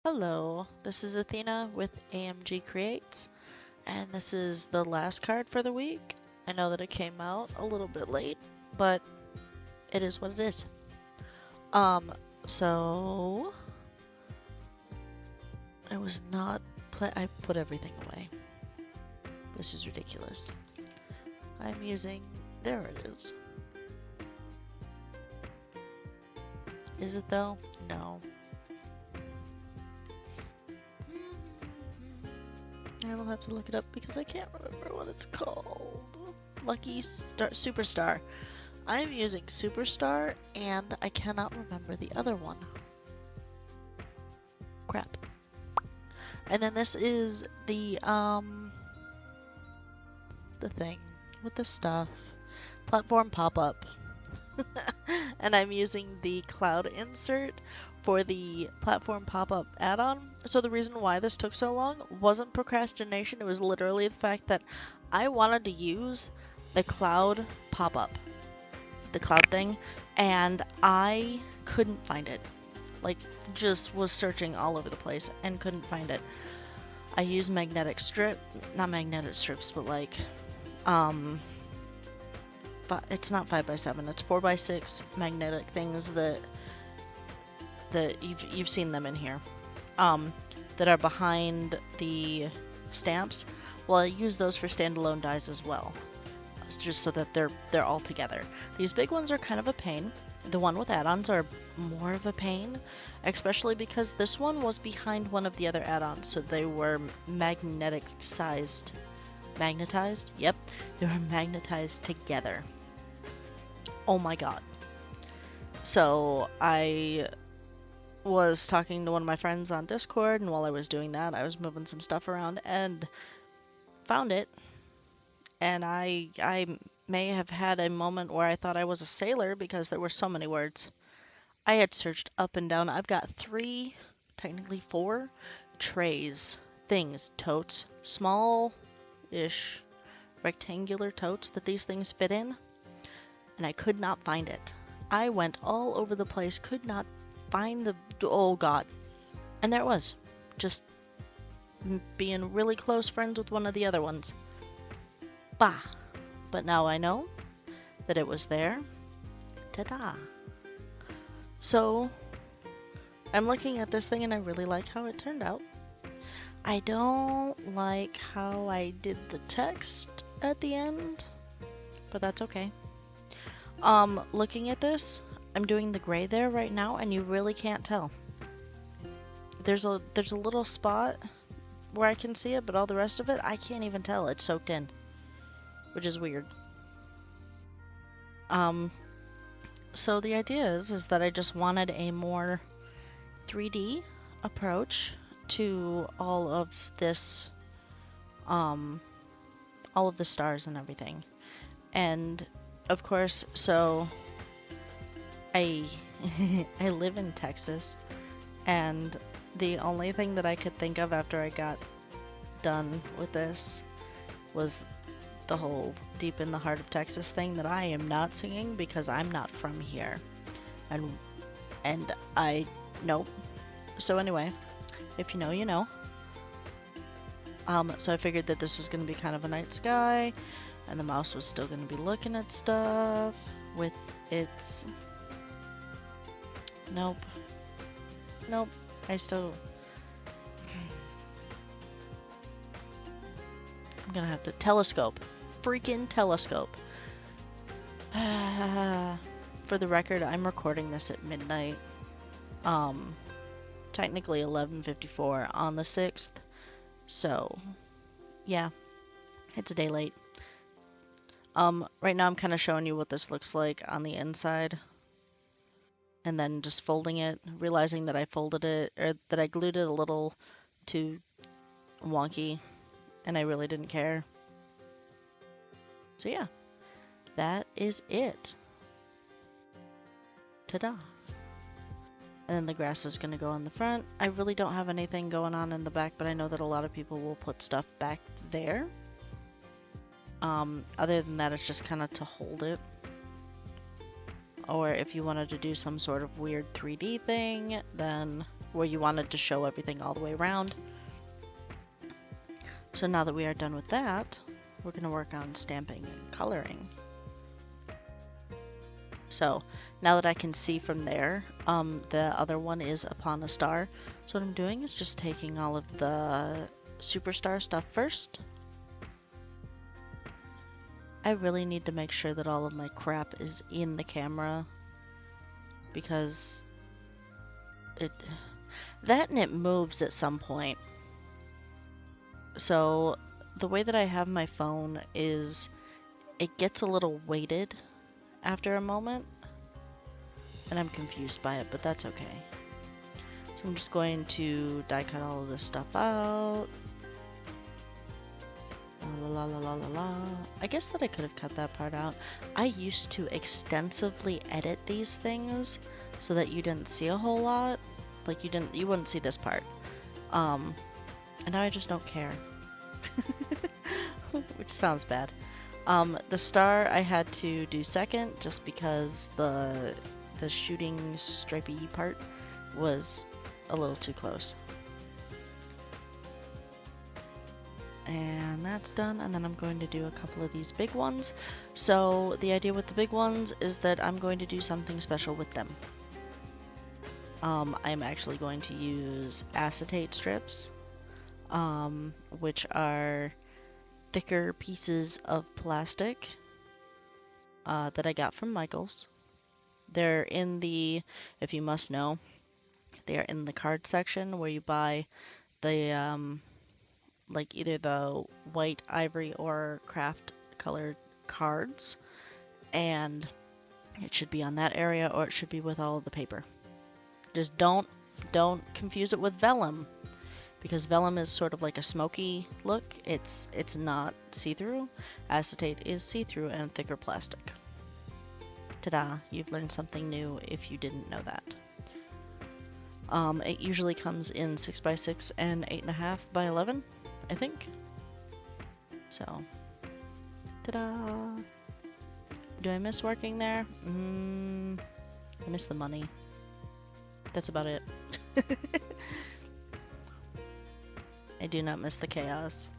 Hello, this is Athena with AMG Creates, and this is the last card for the week. I know that it came out a little bit late, but it is what it is. So I was not I put everything away. This is ridiculous. I'm using, there it is. Is it though? No. I will have to look it up because I can't remember what it's called. Lucky Star Superstar. I'm using Superstar and I cannot remember the other one. Crap. And then this is the thing with the stuff. Platform pop-up. And I'm using the cloud insert for the platform pop-up add-on. So the reason why this took so long wasn't procrastination, it was literally the fact that I wanted to use the cloud pop-up, the cloud thing, and I couldn't find it. Like, just was searching all over the place and couldn't find it. I used magnetic strip, not magnetic strips, but like, but it's not 5x7, it's 4x6 magnetic things that you've seen them in here, that are behind the stamps. Well, I use those for standalone dies as well, just so that they're all together. These big ones are kind of a pain. The one with add-ons are more of a pain, especially because this one was behind one of the other add-ons, so they were magnetized. Yep, they were magnetized together. Oh my god. So I was talking to one of my friends on Discord, and while I was doing that, I was moving some stuff around and found it. And I may have had a moment where I thought I was a sailor because there were so many words. I had searched up and down. I've got 3, technically 4, trays, things, totes, small-ish rectangular totes that these things fit in, and I could not find it. I went all over the place, could not find the, oh god. And there it was, just being really close friends with one of the other ones. Bah! But now I know that it was there. Ta-da! So, I'm looking at this thing and I really like how it turned out. I don't like how I did the text at the end, but that's okay. Looking at this, I'm doing the gray there right now and you really can't tell. There's a little spot where I can see it, but all the rest of it, I can't even tell. It's soaked in, which is weird. So the idea is that I just wanted a more 3D approach to all of this, all of the stars and everything. And of course, so I I live in Texas, and the only thing that I could think of after I got done with this was the whole deep in the heart of Texas thing that I am not singing because I'm not from here. And I, nope. So anyway, if you know, you know. So I figured that this was going to be kind of a night sky, and the mouse was still going to be looking at stuff with its, nope, I still, I'm gonna have to telescope, freaking telescope. For the record, I'm recording this at midnight, technically 11:54 on the 6th, so yeah, it's a day late. Right now I'm kind of showing you what this looks like on the inside, and then just folding it, realizing that I folded it, or that I glued it a little too wonky, and I really didn't care. So yeah, that is it. Ta-da! And then the grass is going to go on the front. I really don't have anything going on in the back, but I know that a lot of people will put stuff back there. Other than that, it's just kind of to hold it. Or if you wanted to do some sort of weird 3D thing, then where you wanted to show everything all the way around. So now that we are done with that, we're going to work on stamping and coloring. So now that I can see from there, the other one is upon a star. So what I'm doing is just taking all of the superstar stuff first. I really need to make sure that all of my crap is in the camera, because that and it moves at some point. So the way that I have my phone is it gets a little weighted after a moment, and I'm confused by it, but that's okay. So I'm just going to die cut all of this stuff out. La la la la la. I guess that I could have cut that part out. I used to extensively edit these things so that you didn't see a whole lot. Like you wouldn't see this part. And now I just don't care. Which sounds bad. The star I had to do second just because the shooting stripey part was a little too close. And that's done, and then I'm going to do a couple of these big ones. So the idea with the big ones is that I'm going to do something special with them. I'm actually going to use acetate strips, which are thicker pieces of plastic that I got from Michael's. They're in the, if you must know, they are in the card section where you buy the like either the white, ivory, or craft colored cards, and it should be on that area, or it should be with all of the paper. Just don't confuse it with vellum, because vellum is sort of like a smoky look. It's not see-through. Acetate is see-through and thicker plastic. Ta-da! You've learned something new if you didn't know that. It usually comes in 6x6 and 8.5 by 11. I think. So, ta-da! Do I miss working there? I miss the money. That's about it. I do not miss the chaos.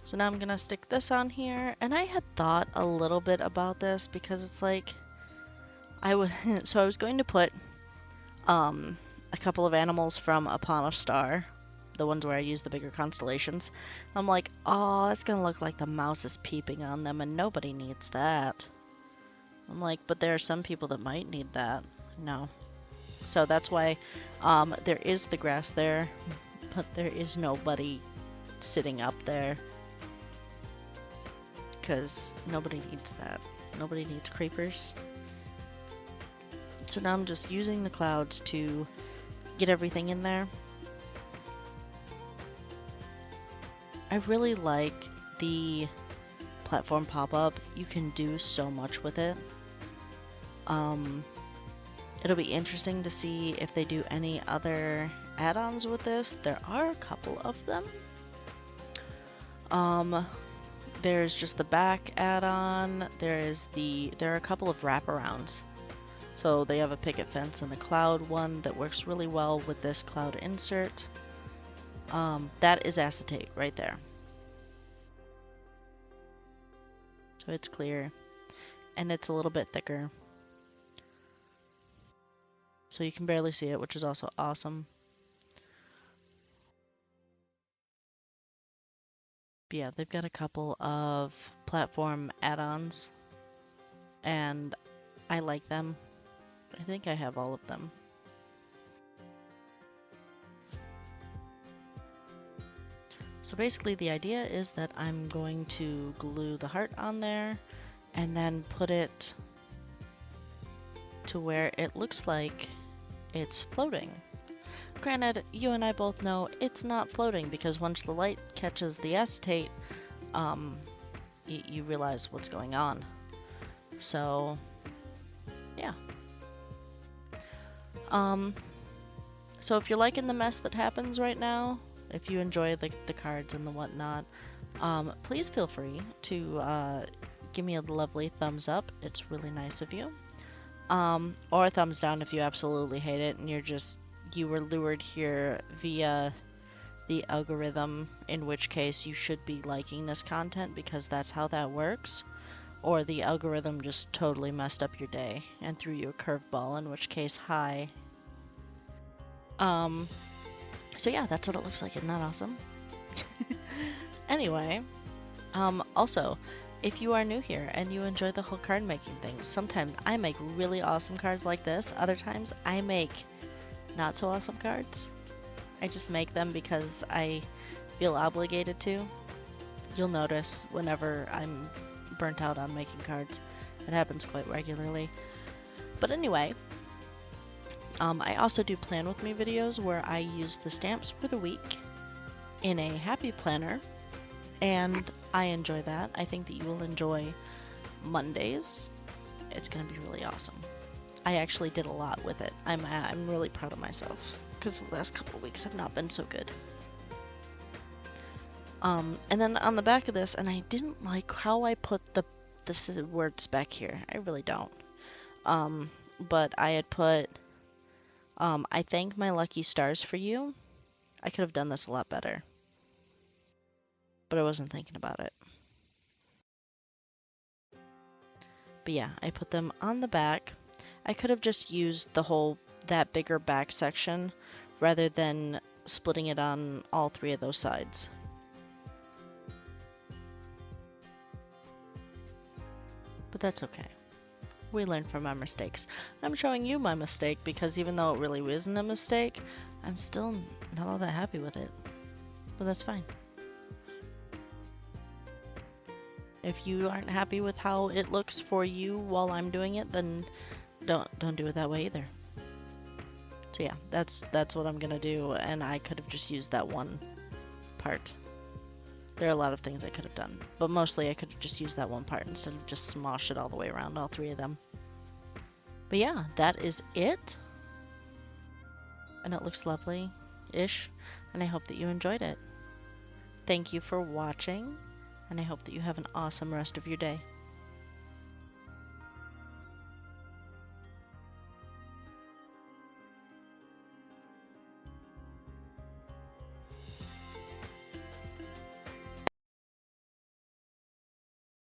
So now I'm gonna stick this on here, and I had thought a little bit about this because it's like so I was going to put a couple of animals from Upon a Star, the ones where I use the bigger constellations. I'm like, oh, it's gonna look like the mouse is peeping on them, and nobody needs that. I'm like, but there are some people that might need that. No. So that's why there is the grass there, but there is nobody sitting up there, because nobody needs that. Nobody needs creepers. So now I'm just using the clouds to get everything in there. I really like the platform pop-up. You can do so much with it. It'll be interesting to see if they do any other add-ons with this. There are a couple of them. There's just the back add-on. There are a couple of wraparounds. So they have a picket fence and a cloud one that works really well with this cloud insert. That is acetate right there. So it's clear, and it's a little bit thicker. So you can barely see it, which is also awesome. But yeah, they've got a couple of platform add-ons, and I like them. I think I have all of them. So basically the idea is that I'm going to glue the heart on there and then put it to where it looks like it's floating. Granted, you and I both know it's not floating, because once the light catches the acetate, you realize what's going on. So, yeah. So if you're liking the mess that happens right now, if you enjoy the cards and the whatnot, please feel free to give me a lovely thumbs up. It's really nice of you. Or a thumbs down if you absolutely hate it and you're just you were lured here via the algorithm, in which case you should be liking this content because that's how that works, or the algorithm just totally messed up your day and threw you a curveball, in which case, hi. So yeah, that's what it looks like. Isn't that awesome? Anyway, also, if you are new here and you enjoy the whole card making thing, sometimes I make really awesome cards like this. Other times I make not so awesome cards. I just make them because I feel obligated to. You'll notice whenever I'm burnt out on making cards. It happens quite regularly. But anyway, I also do plan with me videos where I use the stamps for the week in a happy planner, and I enjoy that. I think that you will enjoy Mondays. It's going to be really awesome. I actually did a lot with it. I'm really proud of myself because the last couple of weeks have not been so good. And then on the back of this, and I didn't like how I put the words back here. I really don't. But I had put, I thank my lucky stars for you. I could have done this a lot better, but I wasn't thinking about it. But yeah, I put them on the back. I could have just used that bigger back section rather than splitting it on all three of those sides. But that's okay. We learn from our mistakes. I'm showing you my mistake because even though it really isn't a mistake, I'm still not all that happy with it. But that's fine. If you aren't happy with how it looks for you while I'm doing it, then don't do it that way either. So yeah, that's what I'm gonna do, and I could have just used that one part. There are a lot of things I could have done, but mostly I could have just used that one part instead of just smosh it all the way around all three of them. But yeah, that is it. And it looks lovely-ish, and I hope that you enjoyed it. Thank you for watching, and I hope that you have an awesome rest of your day.